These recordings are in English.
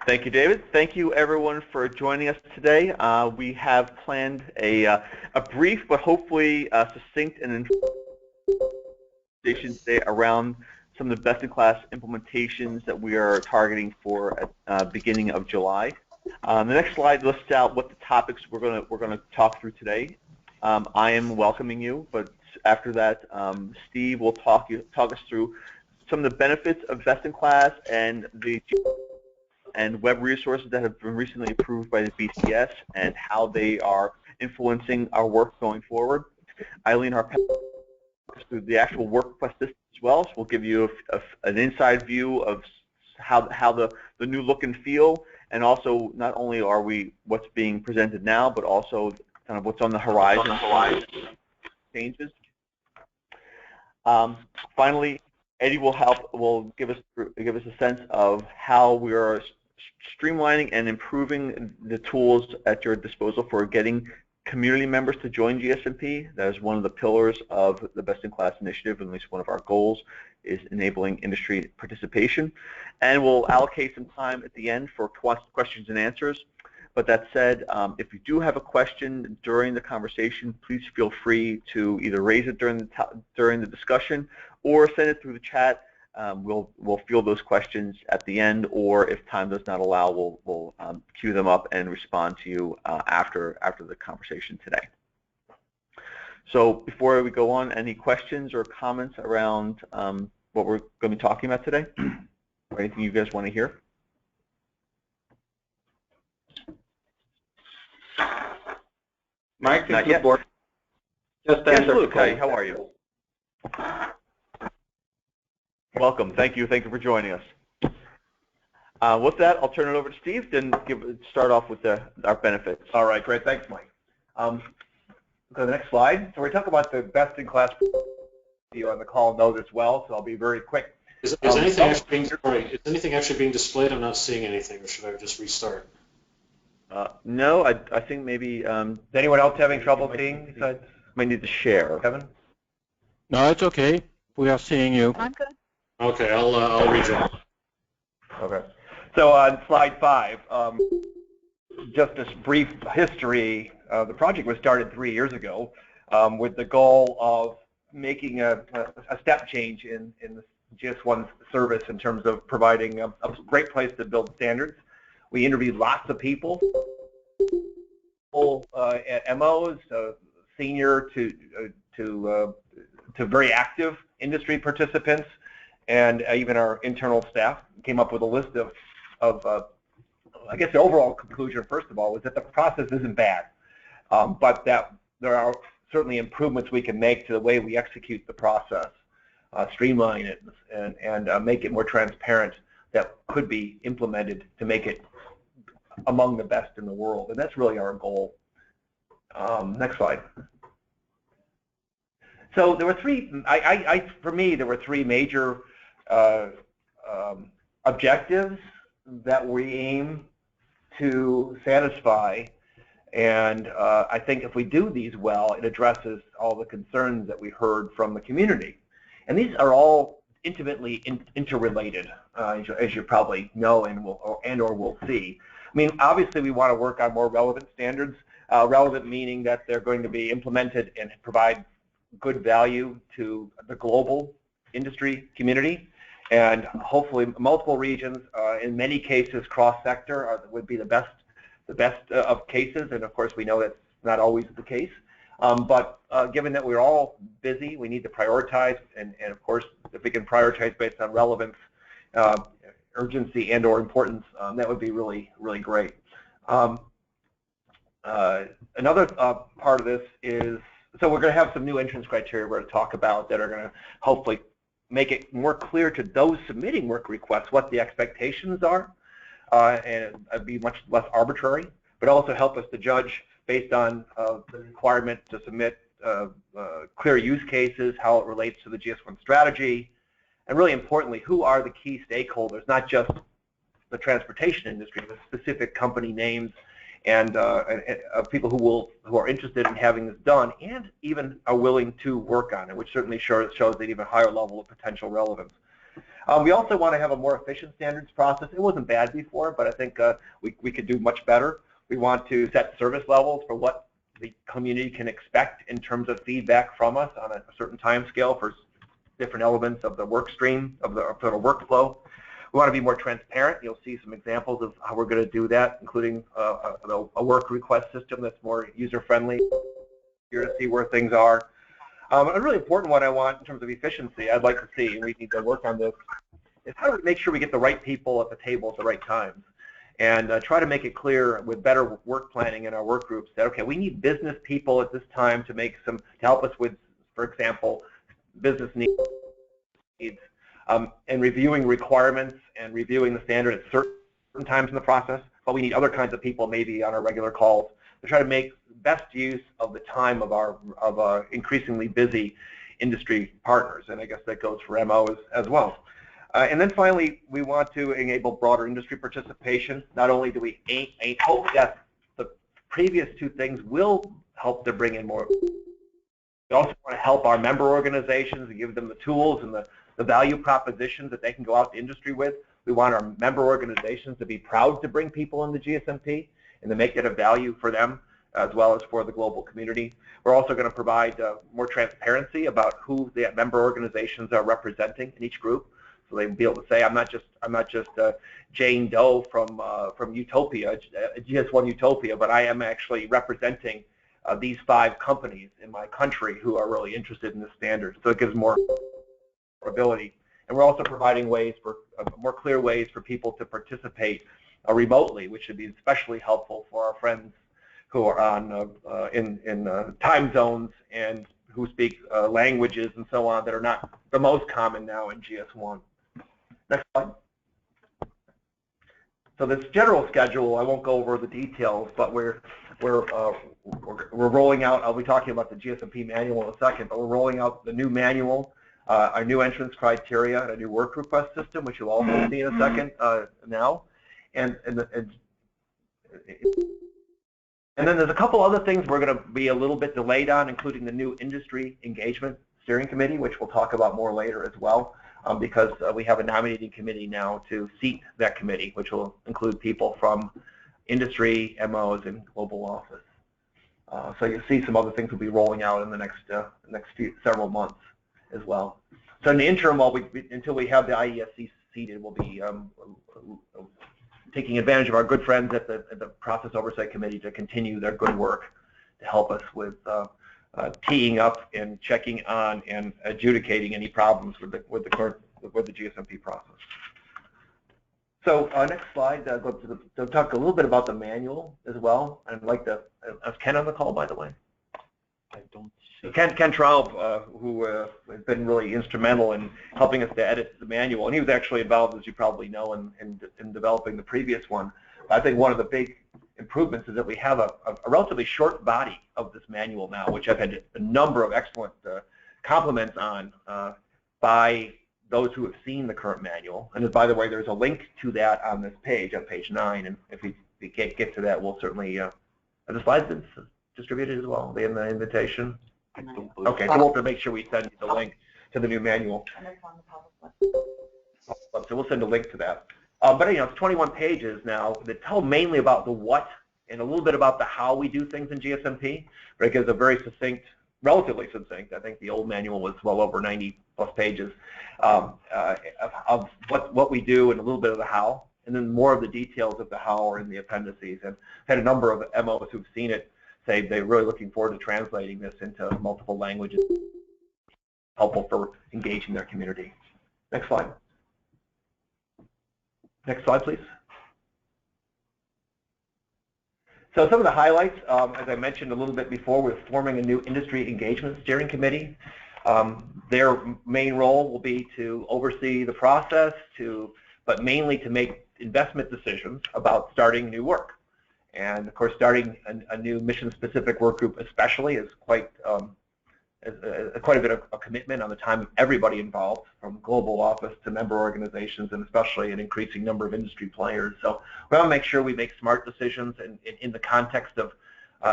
Thank you, David. Thank you, everyone, for joining us today. We have planned a brief but hopefully succinct and information today around some of the best-in-class implementations that we are targeting for at beginning of July. The next slide lists out what the topics we're going to talk through today. I am welcoming you, but after that, Steve will talk us through some of the benefits of best-in-class and web resources that have been recently approved by the BCS and how they are influencing our work going forward. Eileen Harpel through the actual work request system as well, so we'll give you an inside view of how the new look and feel, and also not only are we what's being presented now, but also kind of what's on the horizon changes. Finally, Eddie will give us a sense of how we are streamlining and improving the tools at your disposal for getting community members to join GSMP. That is one of the pillars of the best-in-class initiative, and at least one of our goals is enabling industry participation. And we'll allocate some time at the end for questions and answers. But that said, if you do have a question during the conversation, please feel free to either raise it during the discussion or send it through the chat. We'll field those questions at the end, or if time does not allow, we'll queue them up and respond to you after the conversation today. So before we go on, any questions or comments around what we're going to be talking about today, or anything you guys want to hear? Mike, not yet. Just yes, Luke. Hi, how are you? Welcome. Thank you. Thank you for joining us. With that, I'll turn it over to Steve, then start off with our benefits. All right, great. Thanks, Mike. Go to the next slide. So we're talking about the best-in-class. You on the call know this well, so I'll be very quick. Is anything actually being displayed? I'm not seeing anything, or should I just restart? No, I think maybe. Is anyone else having trouble seeing? Besides, might need to share. Kevin? No, it's okay. We are seeing you. I'm good. Okay, I'll rejoin. Okay. So on slide 5, just this brief history. The project was started 3 years ago with the goal of making a step change in the GS1 service in terms of providing a great place to build standards. We interviewed lots of people at MOs, senior to very active industry participants, and even our internal staff came up with a list of I guess the overall conclusion, first of all, was that the process isn't bad, but that there are certainly improvements we can make to the way we execute the process, streamline it, and make it more transparent, that could be implemented to make it among the best in the world. And that's really our goal. Next slide. So there were three, for me, there were three major objectives that we aim to satisfy. And I think if we do these well, it addresses all the concerns that we heard from the community. And these are all intimately interrelated, as you probably know and will see. I mean, obviously we want to work on more relevant standards, relevant meaning that they're going to be implemented and provide good value to the global industry community, and hopefully multiple regions, in many cases cross-sector would be the best of cases, and of course we know that's not always the case. But given that we're all busy, we need to prioritize, and of course if we can prioritize based on relevance, urgency and or importance, that would be really, really great. Another part of this is, so we're going to have some new entrance criteria we're going to talk about that are going to hopefully make it more clear to those submitting work requests what the expectations are, and be much less arbitrary, but also help us to judge based on the requirement to submit clear use cases, how it relates to the GS1 strategy, and really importantly, who are the key stakeholders, not just the transportation industry, but specific company names and people who are interested in having this done and even are willing to work on it, which certainly shows an even higher level of potential relevance. We also want to have a more efficient standards process. It wasn't bad before, but I think we could do much better. We want to set service levels for what the community can expect in terms of feedback from us on a certain time scale for different elements of the work stream, of the workflow. We want to be more transparent. You'll see some examples of how we're going to do that, including a work request system that's more user-friendly here to see where things are. A really important one I want in terms of efficiency, I'd like to see, and we need to work on this, is how do we make sure we get the right people at the table at the right times? And try to make it clear with better work planning in our work groups that, okay, we need business people at this time to help us with, for example, business needs, and reviewing requirements and reviewing the standard at certain times in the process, but we need other kinds of people maybe on our regular calls to try to make best use of the time of our increasingly busy industry partners, and I guess that goes for MO as well. And then finally, we want to enable broader industry participation. Not only do we hope that the previous two things will help to bring in more, we also want to help our member organizations and give them the tools and the value propositions that they can go out to industry with. We want our member organizations to be proud to bring people into GSMP and to make it a value for them as well as for the global community. We're also going to provide more transparency about who the member organizations are representing in each group, so they'll be able to say, I'm not just Jane Doe from Utopia, GS1 Utopia, but I am actually representing these 5 companies in my country who are really interested in the standard. So it gives more ability. And we're also providing ways for more clear ways for people to participate remotely, which should be especially helpful for our friends who are on in time zones and who speak languages and so on that are not the most common now in GS1. Next slide. So this general schedule, I won't go over the details, but we're rolling out. I'll be talking about the GSMP manual in a second, but we're rolling out the new manual, our new entrance criteria, and a new work request system, which you'll also see in a second now, and then there's a couple other things we're going to be a little bit delayed on, including the new industry engagement steering committee, which we'll talk about more later as well. Because we have a nominating committee now to seat that committee, which will include people from industry, MOs, and global office. So you'll see some other things will be rolling out in the next several months as well. So in the interim, until we have the IESC seated, we'll be taking advantage of our good friends at the Process Oversight Committee to continue their good work to help us with teeing up and checking on and adjudicating any problems with the GSMP process. So next slide, go talk a little bit about the manual as well. I'd like to, is Ken on the call, by the way? I don't see. Ken Traub, who has been really instrumental in helping us to edit the manual, and he was actually involved, as you probably know, in developing the previous one. I think one of the big improvements is that we have a relatively short body of this manual now, which I've had a number of excellent compliments on by those who have seen the current manual. And by the way, there's a link to that on this page, on page 9, and if we can't get to that, we'll certainly, have the slides been distributed as well, in the invitation? I don't believe Okay, so we'll have to make sure we send you the link to the new manual. So we'll send a link to that. But it's 21 pages now that tell mainly about the what and a little bit about the how we do things in GSMP. But it gives a very succinct, relatively succinct, I think the old manual was well over 90+ pages, of what we do and a little bit of the how. And then more of the details of the how are in the appendices. And I've had a number of MOs who've seen it say they're really looking forward to translating this into multiple languages, helpful for engaging their community. Next slide. Next slide, please. So some of the highlights, as I mentioned a little bit before, we're forming a new industry engagement steering committee. Their main role will be to oversee the process, but mainly to make investment decisions about starting new work. And of course, starting a new mission-specific work group especially is quite a bit of a commitment on the time of everybody involved, from global office to member organizations, and especially an increasing number of industry players. So we want to make sure we make smart decisions in the context of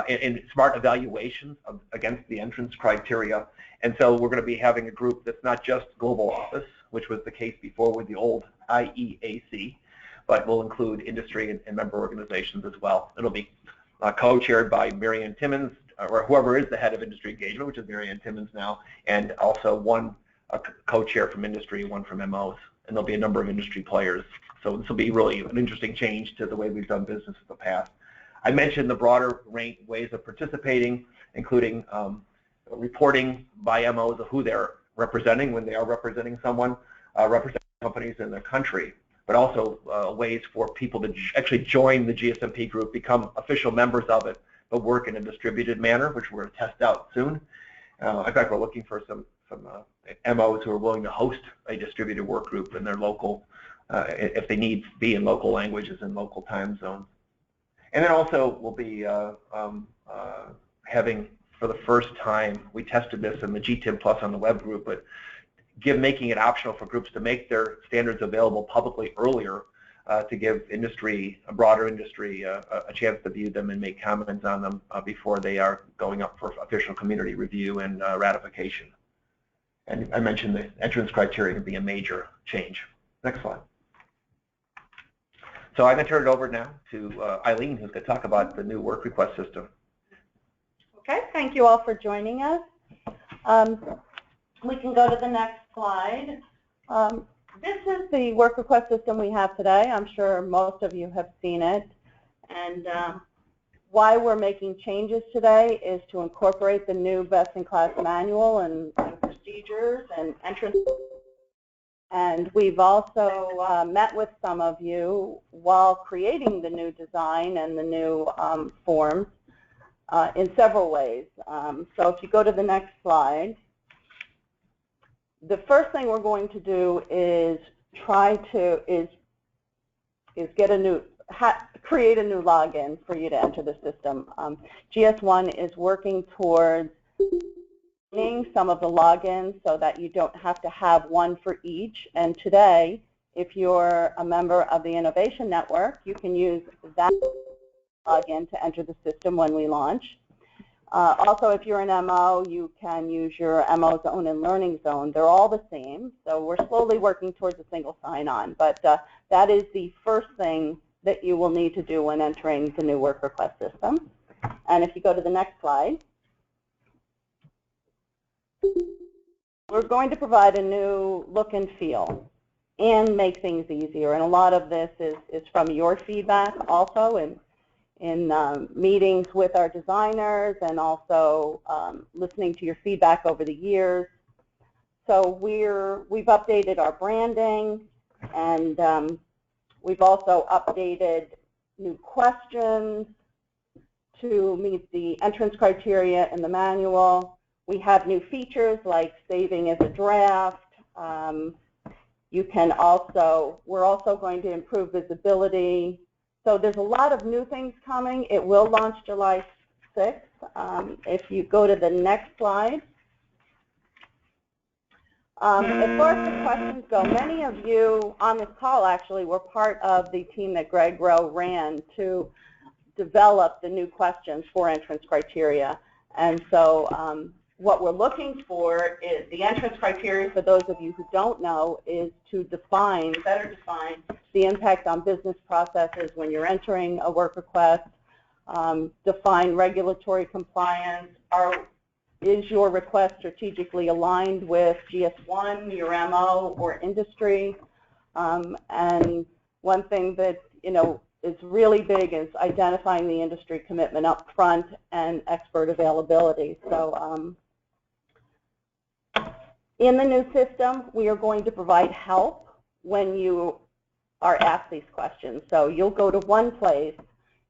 in smart evaluations against the entrance criteria. And so we're going to be having a group that's not just global office, which was the case before with the old IEAC, but will include industry and member organizations as well. It'll be co-chaired by Marianne Timmons, or whoever is the head of industry engagement, which is Marianne Timmons now, and also one co-chair from industry, one from MOs, and there'll be a number of industry players. So this will be really an interesting change to the way we've done business in the past. I mentioned the broader ways of participating, including reporting by MOs of who they're representing when they are representing someone, representing companies in their country, but also ways for people to actually join the GSMP group, become official members of it, but work in a distributed manner, which we're going to test out soon. In fact, we're looking for some MOs who are willing to host a distributed work group in their local, if they need to be in local languages and local time zones. And then also we'll be having, for the first time, we tested this in the GTIM Plus on the web group, but making it optional for groups to make their standards available publicly earlier to give industry, a broader industry, a chance to view them and make comments on them before they are going up for official community review and ratification. And I mentioned the entrance criteria would be a major change. Next slide. So I'm going to turn it over now to Eileen, who's going to talk about the new work request system. Okay, thank you all for joining us. We can go to the next slide. This is the work request system we have today. I'm sure most of you have seen it. And why we're making changes today is to incorporate the new best-in-class manual and procedures and entrance. And we've also met with some of you while creating the new design and the new forms in several ways. So if you go to the next slide, the first thing we're going to do is create a new login for you to enter the system. GS1 is working towards some of the logins so that you don't have to have one for each. And today, if you're a member of the Innovation Network, you can use that login to enter the system when we launch. Also, if you're an MO, you can use your MO zone and learning zone. They're all the same, so we're slowly working towards a single sign-on. But that is the first thing that you will need to do when entering the new work request system. And if you go to the next slide, we're going to provide a new look and feel and make things easier. And a lot of this is from your feedback also, in meetings with our designers and also listening to your feedback over the years. So we've updated our branding, and we've also updated new questions to meet the entrance criteria in the manual. We have new features like saving as a draft. We're also going to improve visibility. So there's a lot of new things coming. It will launch July 6th. If you go to the next slide. As far as the questions go, many of you on this call actually were part of the team that Greg Rowe ran to develop the new questions for entrance criteria. And so what we're looking for is the entrance criteria, for those of you who don't know, is to better define the impact on business processes when you're entering a work request, define regulatory compliance. Is your request strategically aligned with GS1, your MO, or industry? And one thing that is really big is identifying the industry commitment up front and expert availability. So in the new system, we are going to provide help when you are asked these questions. So you'll go to one place,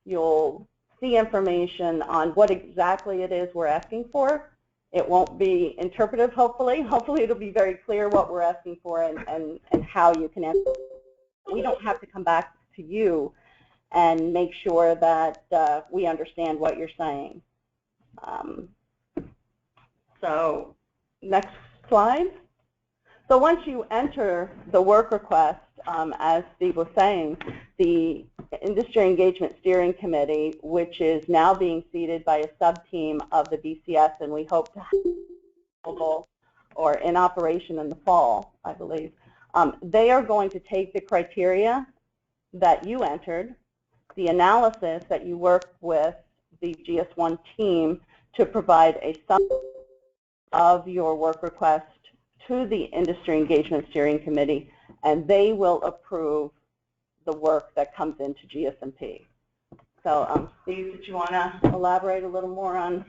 you'll see information on what exactly it is we're asking for. It won't be interpretive, hopefully. Hopefully it'll be very clear what we're asking for and how you can answer. We don't have to come back to you and make sure that we understand what you're saying. So next slide. So once you enter the work request, as Steve was saying, the Industry Engagement Steering Committee, which is now being seated by a sub-team of the BCS, and we hope to have or in operation in the fall, I believe, They are going to take the criteria that you entered, the analysis that you worked with the GS1 team to provide a summary of your work request to the Industry Engagement Steering Committee, and they will approve the work that comes into GSMP. So, Steve, did you want to elaborate a little more on?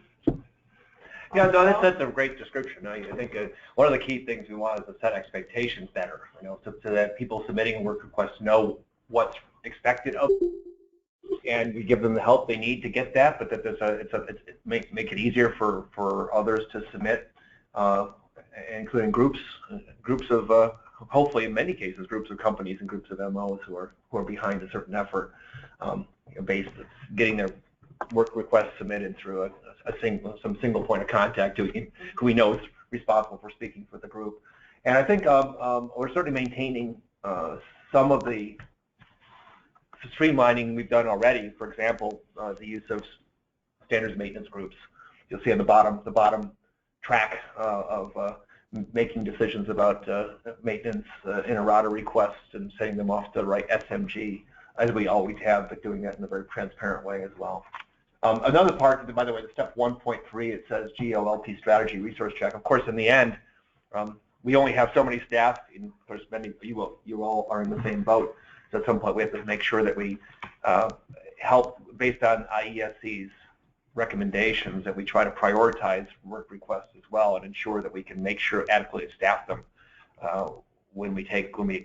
Yeah, no, that's a great description. I think one of the key things we want is to set expectations better, so that people submitting work requests know what's expected of them, and we give them the help they need to get that, but that make it easier for others to submit, including groups of hopefully in many cases groups of companies and groups of MOs who are behind a certain effort, based on getting their work requests submitted through some single point of contact who we know is responsible for speaking for the group. And I think we're certainly maintaining some of the streamlining we've done already. For example, the use of standards maintenance groups. You'll see on the bottom track of making decisions about maintenance in-errata requests and sending them off to the right SMG, as we always have, but doing that in a very transparent way as well. Another part, by the way, the step 1.3, it says GLLP strategy resource check. Of course, in the end, we only have so many staff. Of course, many you all are in the same boat. So at some point, we have to make sure that we help based on IESC's recommendations, that we try to prioritize work requests as well and ensure that we can make sure adequately staff them when we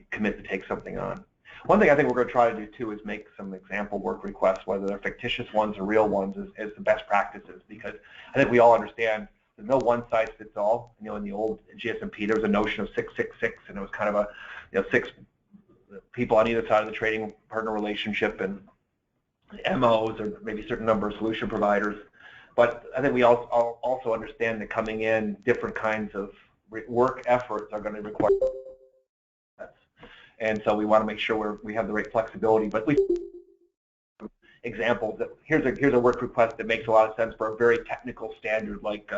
commit to take something on. One thing I think we're going to try to do too is make some example work requests, whether they're fictitious ones or real ones, as the best practices, because I think we all understand there's no one size fits all. In the old GSMP there was a notion of 666, and it was kind of a 6 people on either side of the trading partner relationship and MOs or maybe a certain number of solution providers. But I think we also understand that coming in, different kinds of work efforts are going to require. And so we want to make sure we have the right flexibility. But we examples that here's a work request that makes a lot of sense for a very technical standard like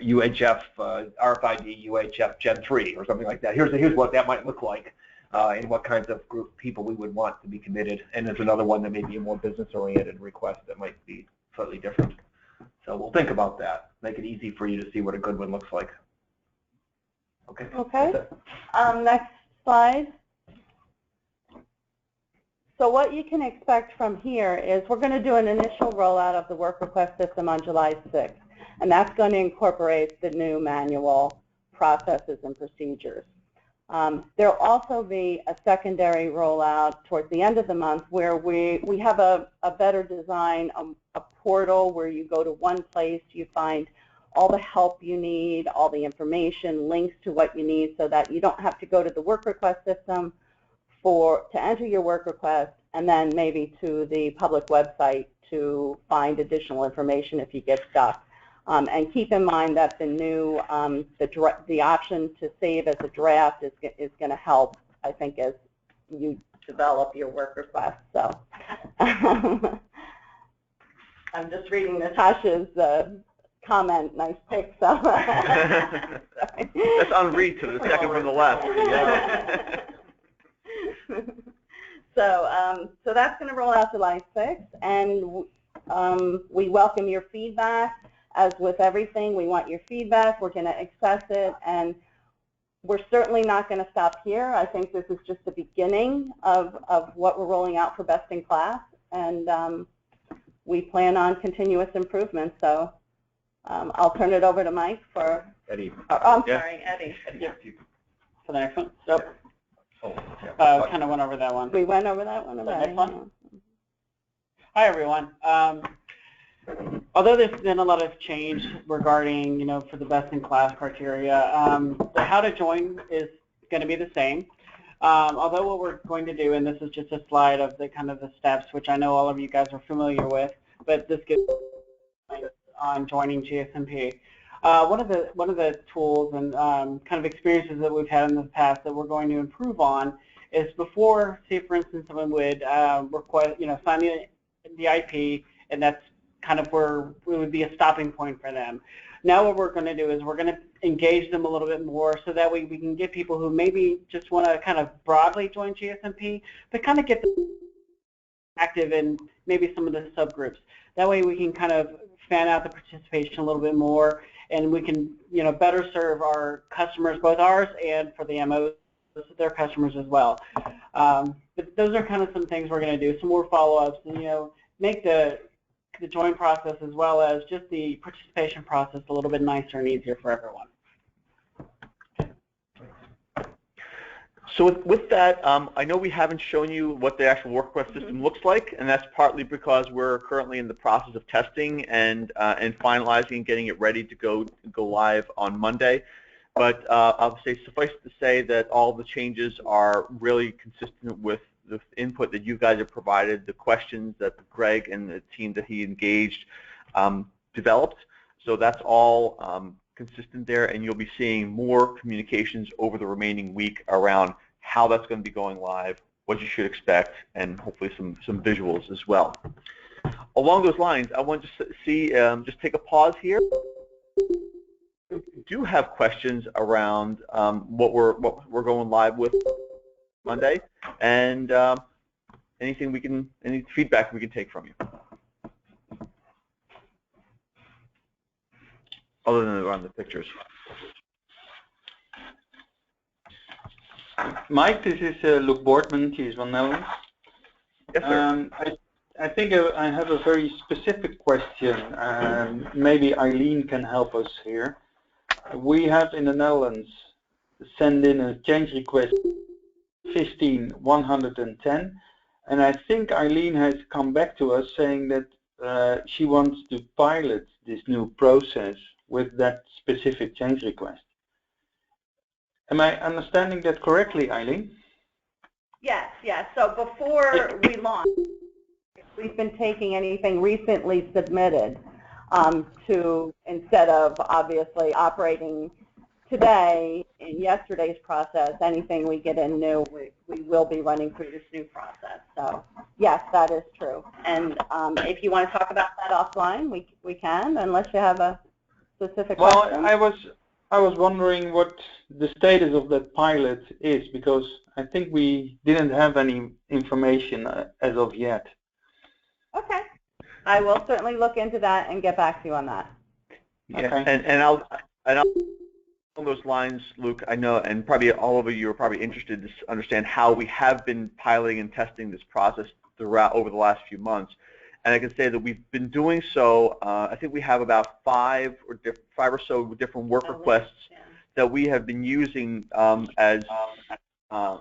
UHF RFID UHF Gen 3 or something like that. Here's what that might look like and what kinds of group people we would want to be committed. And there's another one that may be a more business-oriented request that might be slightly different. So we'll think about that. Make it easy for you to see what a good one looks like. Okay. Okay. Next slide. So what you can expect from here is we're going to do an initial rollout of the work request system on July 6th, and that's going to incorporate the new manual processes and procedures. There'll also be a secondary rollout towards the end of the month where we have a better design, a portal where you go to one place, you find all the help you need, all the information, links to what you need, so that you don't have to go to the work request system to enter your work request and then maybe to the public website to find additional information if you get stuck. And keep in mind that the new the option to save as a draft is going to help, I think, as you develop your work request. So I'm just reading Natasha's comment, nice pick. So that's Henri to the second from the left. So that's going to roll out July 6th, and we welcome your feedback. As with everything, we want your feedback. We're going to access it, and we're certainly not going to stop here. I think this is just the beginning of what we're rolling out for Best in Class, and we plan on continuous improvement. So I'll turn it over to Mike for Eddie. I'm sorry, Eddie. Yeah. For the next one? Yep. Oh, yeah. Kind of went over that one. We went over that one already. Next one? Hi, everyone. Although there's been a lot of change regarding, for the best-in-class criteria, the how to join is going to be the same. Although what we're going to do, and this is just a slide of the kind of the steps, which I know all of you guys are familiar with, but this gives on joining GSMP. One of the tools and kind of experiences that we've had in the past that we're going to improve on is before, say for instance, someone would request, sign the IP, and that's kind of where it would be a stopping point for them. Now what we're going to do is we're going to engage them a little bit more, so that way we can get people who maybe just want to kind of broadly join GSMP, but kind of get them active in maybe some of the subgroups. That way we can kind of fan out the participation a little bit more, and we can, you know, better serve our customers, both ours and for the MOs, their customers as well. But those are kind of some things we're going to do, some more follow-ups, and, you know, make the join process as well as just the participation process a little bit nicer and easier for everyone. So with that, I know we haven't shown you what the actual work request system looks like, and that's partly because we're currently in the process of testing and finalizing and getting it ready to go live on Monday. But I'll say, suffice to say that all the changes are really consistent with the input that you guys have provided, the questions that Greg and the team that he engaged developed. So that's all consistent there, and you'll be seeing more communications over the remaining week around how that's going to be going live, what you should expect, and hopefully some visuals as well. Along those lines, I want to see, just take a pause here. If you do have questions around what we're going live with Monday, and any feedback we can take from you, other than around the pictures. Mike, this is Luke Boardman, GS1 Netherlands. Yes, sir. I think I have a very specific question. Maybe Eileen can help us here. We have in the Netherlands send in a change request 15110, and I think Eileen has come back to us saying that she wants to pilot this new process with that specific change request. Am I understanding that correctly, Eileen? Yes, yes. So before we launch, we've been taking anything recently submitted to, instead of obviously operating today in yesterday's process, anything we get in new, we will be running through this new process. So yes, that is true. And if you want to talk about that offline, we can, unless you have a specific question. Well, I was wondering what the status of that pilot is, because I think we didn't have any information as of yet. Okay. I will certainly look into that and get back to you on that. Yeah, okay. and I'll along those lines, Luke, I know, and probably all of you are probably interested to understand how we have been piloting and testing this process throughout over the last few months. And I can say that we've been doing so. I think we have about five or so different work requests that we have been using as a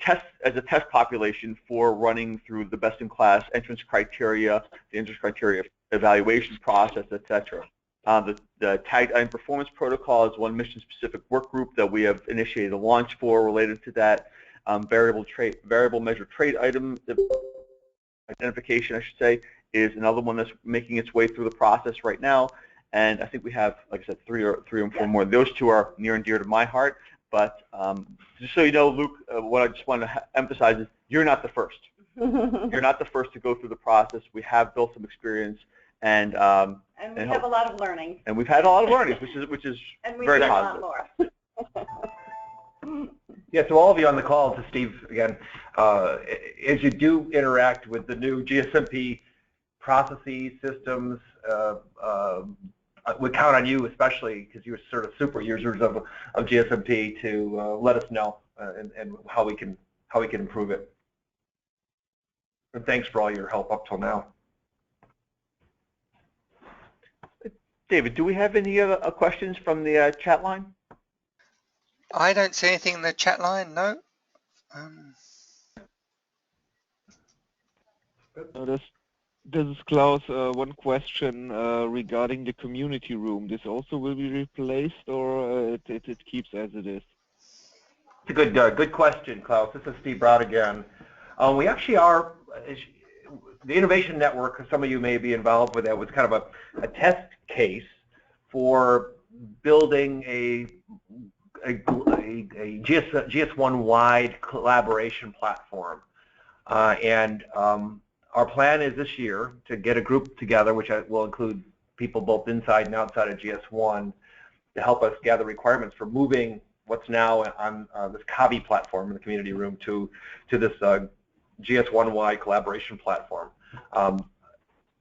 test population for running through the best-in-class entrance criteria, the entrance criteria evaluation process, etc. The tagged item performance protocol is one mission-specific work group that we have initiated a launch for related to that. Variable measure trade item identification, I should say, is another one that's making its way through the process right now. And I think we have, like I said, three or four more. Those two are near and dear to my heart. But just so you know, Luke, what I just want to emphasize is you're not the first. You're not the first to go through the process. We have built some experience, and we have a lot of learning. And we've had a lot of learnings, which is very positive. And we a lot more. Yeah, so all of you on the call, to Steve again, as you do interact with the new GSMP processes, systems, we count on you, especially because you're sort of super users of GSMP, to let us know and how we can improve it. And thanks for all your help up till now. David, do we have any other questions from the chat line? I don't see anything in the chat line, no. This is Klaus. One question regarding the community room. This also will be replaced, or it keeps as it is? It's a good question, Klaus. This is Steve Broad again. We actually are, the Innovation Network, some of you may be involved with that, was kind of a test case for building a GS1-wide collaboration platform. Our plan is this year to get a group together, which will include people both inside and outside of GS1, to help us gather requirements for moving what's now on this CAVI platform in the community room to this GS1Y collaboration platform.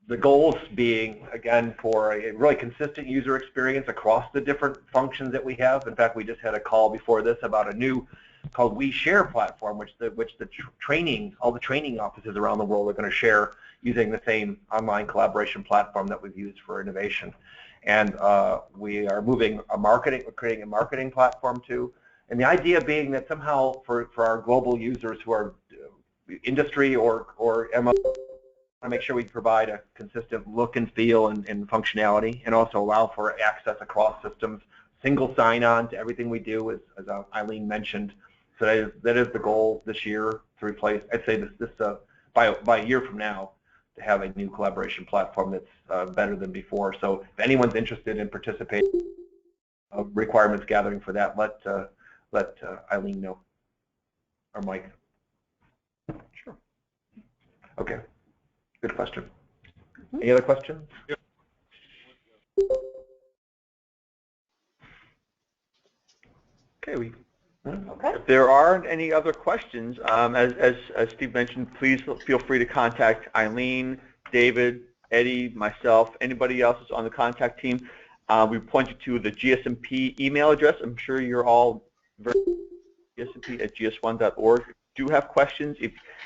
The goals being, again, for a really consistent user experience across the different functions that we have. In fact, we just had a call before this about a new called We Share platform, which all the training offices around the world are going to share using the same online collaboration platform that we've used for innovation. And we are moving we're creating a marketing platform too. And the idea being that somehow for our global users who are industry or MO, to make sure we provide a consistent look and feel and functionality, and also allow for access across systems, single sign-on to everything we do, as Eileen mentioned. So that is the goal this year, to replace, I'd say by a year from now, to have a new collaboration platform that's better than before. So if anyone's interested in participating requirements gathering for that, let Eileen know, or Mike. Sure. Okay. Good question. Any other questions? Yep. Okay, Okay. if there aren't any other questions, as Steve mentioned, please feel free to contact Eileen, David, Eddie, myself, anybody else that's on the contact team. We point you to the GSMP email address. I'm sure you're all very gsmp@gs1.org. If you do have questions,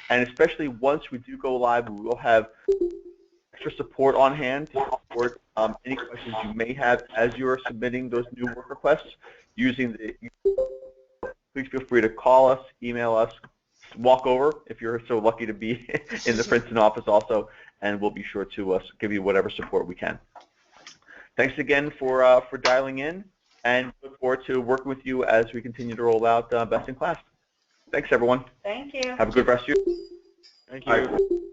and especially once we do go live, we will have extra support on hand to support any questions you may have as you're submitting those new work requests. Please feel free to call us, email us, walk over if you're so lucky to be in the Princeton office also, and we'll be sure to give you whatever support we can. Thanks again for dialing in, and look forward to working with you as we continue to roll out Best in Class. Thanks, everyone. Thank you. Have a good rest of your day. Thank you. Bye.